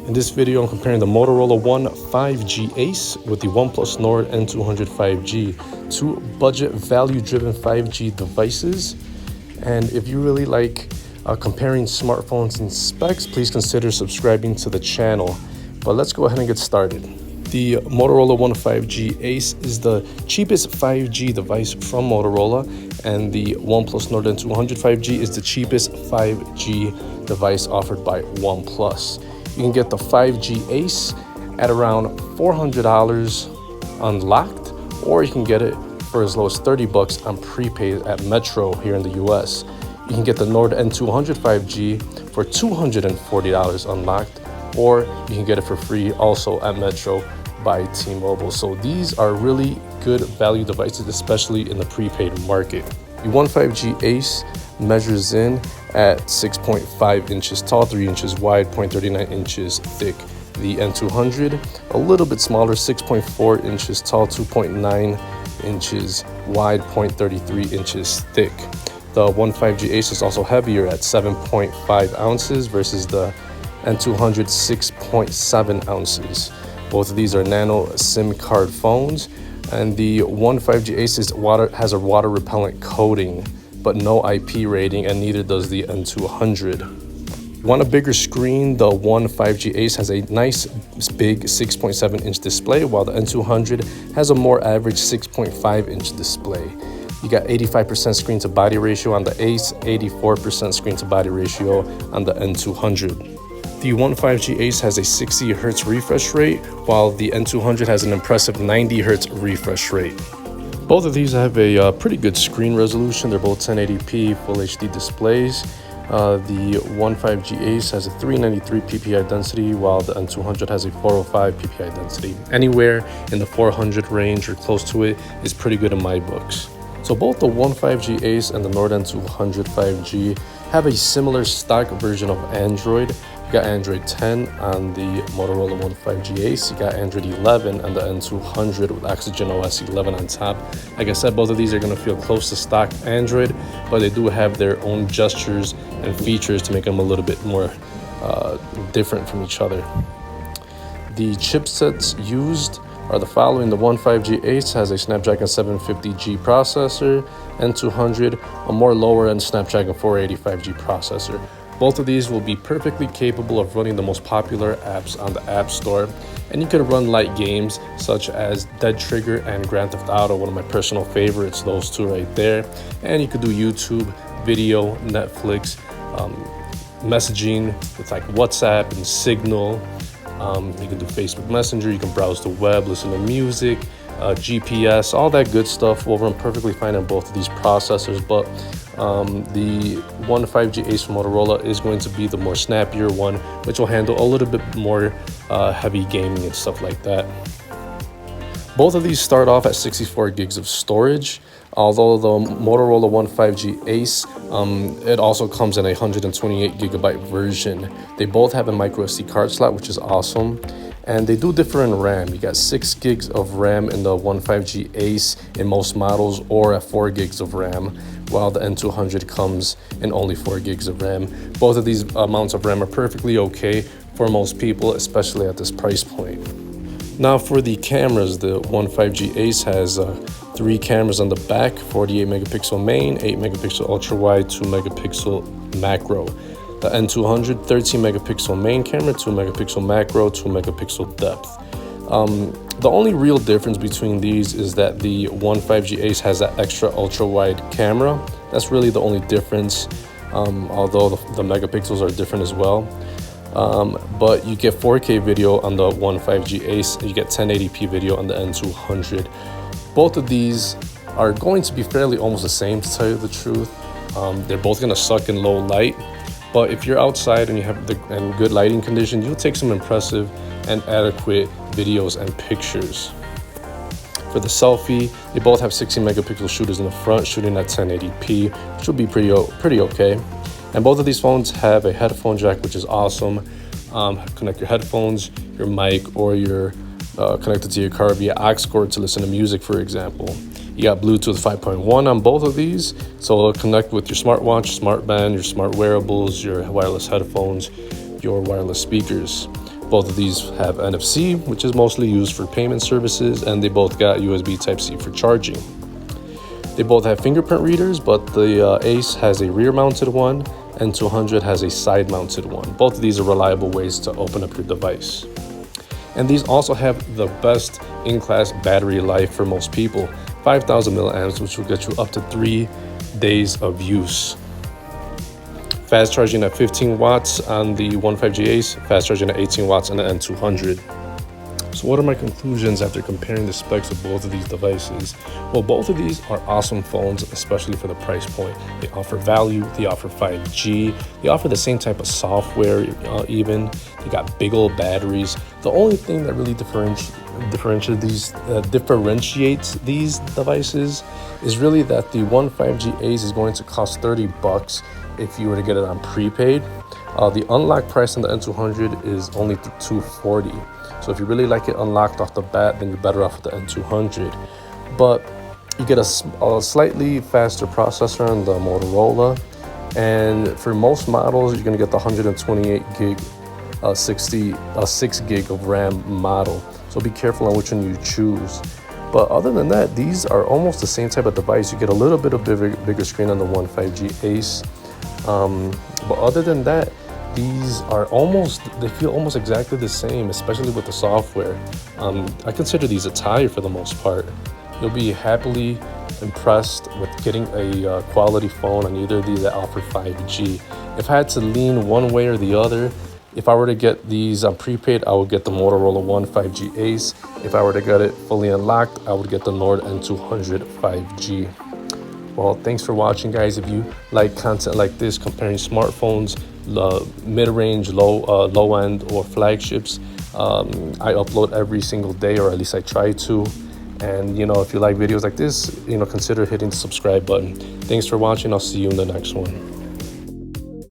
In this video, I'm comparing the Motorola One 5G Ace with the Oneplus Nord N200 5G, two budget value-driven 5G devices. And if you really like comparing smartphones and specs, please consider subscribing to the channel. But let's go ahead and get started. The Motorola One 5G Ace is the cheapest 5G device from Motorola, and the Oneplus Nord N200 5G is the cheapest 5G device offered by OnePlus. You can get the 5G Ace at around $400 unlocked, or you can get it for as low as $30 on prepaid at Metro here in the US. You can get the Nord N200 5G for $240 unlocked, or you can get it for free also at Metro by T-Mobile. So these are really good value devices, especially in the prepaid market. The One 5G Ace measures in at 6.5 inches tall, 3 inches wide, 0.39 inches thick. The N200, a little bit smaller, 6.4 inches tall, 2.9 inches wide, 0.33 inches thick. The One 5G Ace is also heavier at 7.5 ounces versus the N200 6.7 ounces. Both of these are nano SIM card phones, and the One 5G Ace has a water repellent coating, but no IP rating, and neither does the N200. You want a bigger screen? The One 5G Ace has a nice big 6.7 inch display, while the N200 has a more average 6.5 inch display. You got 85% screen to body ratio on the Ace, 84% screen to body ratio on the N200. The One 5G Ace has a 60 Hz refresh rate, while the N200 has an impressive 90 Hz refresh rate. Both of these have a pretty good screen resolution. They're both 1080p Full HD displays. The One 5G Ace has a 393 ppi density, while the N200 has a 405 ppi density. Anywhere in the 400 range or close to it is pretty good in my books. So both the One 5G Ace and the Nord N200 5G have a similar stock version of Android. You got Android 10 on the Motorola One 5G Ace. You got Android 11 on the N200 with Oxygen OS 11 on top. Like I said, both of these are going to feel close to stock Android, but they do have their own gestures and features to make them a little bit more different from each other. The chipsets used are the following. The One 5G Ace has a Snapdragon 750G processor, N200 a more lower-end Snapdragon 485G processor. Both of these will be perfectly capable of running the most popular apps on the App Store, and you can run light games such as Dead Trigger and Grand Theft Auto, one of my personal favorites, those two right there. And you could do YouTube, video, Netflix, messaging with like WhatsApp and Signal. You can do Facebook Messenger, you can browse the web, listen to music, GPS, all that good stuff will run perfectly fine on both of these processors. But the One 5G Ace from Motorola is going to be the more snappier one, which will handle a little bit more heavy gaming and stuff like that. Both of these start off at 64 gigs of storage, although the Motorola One 5G Ace, it also comes in a 128 gigabyte version. They both have a micro SD card slot, which is awesome. And they do differ in RAM. You got 6 gigs of RAM in the One 5G Ace in most models, or at 4 gigs of RAM, while the N200 comes in only 4 gigs of RAM. Both of these amounts of RAM are perfectly okay for most people, especially at this price point. Now for the cameras, the One 5G Ace has 3 cameras on the back, 48 megapixel main, 8 megapixel ultra wide, 2 megapixel macro. The N200, 13 megapixel main camera, 2 megapixel macro, 2 megapixel depth. The only real difference between these is that the One 5G Ace has that extra ultra wide camera. That's really the only difference, although the megapixels are different as well. But you get 4K video on the One 5G Ace, and you get 1080p video on the N200. Both of these are going to be fairly almost the same, to tell you the truth. They're both going to suck in low light. But if you're outside and you have good lighting conditions, you'll take some impressive and adequate videos and pictures. For the selfie, they both have 16 megapixel shooters in the front, shooting at 1080p, which will be pretty okay. And both of these phones have a headphone jack, which is awesome. Connect your headphones, your mic, or your connected to your car via aux cord to listen to music, for example. You got Bluetooth 5.1 on both of these, so it'll connect with your smartwatch, smart band, your smart wearables, your wireless headphones, your wireless speakers. Both of these have NFC, which is mostly used for payment services, and they both got USB Type-C for charging. They both have fingerprint readers, but the Ace has a rear-mounted one, N200 has a side-mounted one. Both of these are reliable ways to open up your device. And these also have the best in-class battery life for most people, 5,000 milliamps, which will get you up to 3 days of use. Fast charging at 15 watts on the One 5G Ace, fast charging at 18 watts on the N200. So what are my conclusions after comparing the specs of both of these devices? Well, both of these are awesome phones, especially for the price point. They offer value, they offer 5G, they offer the same type of software even. They got big old batteries. The only thing that really differentiates these devices is really that the One 5G Ace is going to cost $30 if you were to get it on prepaid. The unlocked price on the N200 is only $240. So if you really like it unlocked off the bat, then you're better off with the N200. But you get a slightly faster processor on the Motorola. And for most models, you're gonna get the 128 gig, 6 gig of RAM model. So be careful on which one you choose. But other than that, these are almost the same type of device. You get a little bit of bigger screen on the One 5G Ace. But other than that, these are they feel almost exactly the same, especially with the software. I consider these a tie for the most part. You'll be happily impressed with getting a quality phone on either of these that offer 5G. If I had to lean one way or the other, if I were to get these on prepaid, I would get the Motorola One 5G Ace. If I were to get it fully unlocked, I would get the Nord N200 5G. Well, thanks for watching, guys. If you like content like this, comparing smartphones, mid-range, low-end, or flagships, I upload every single day, or at least I try to. And, if you like videos like this, consider hitting the subscribe button. Thanks for watching. I'll see you in the next one.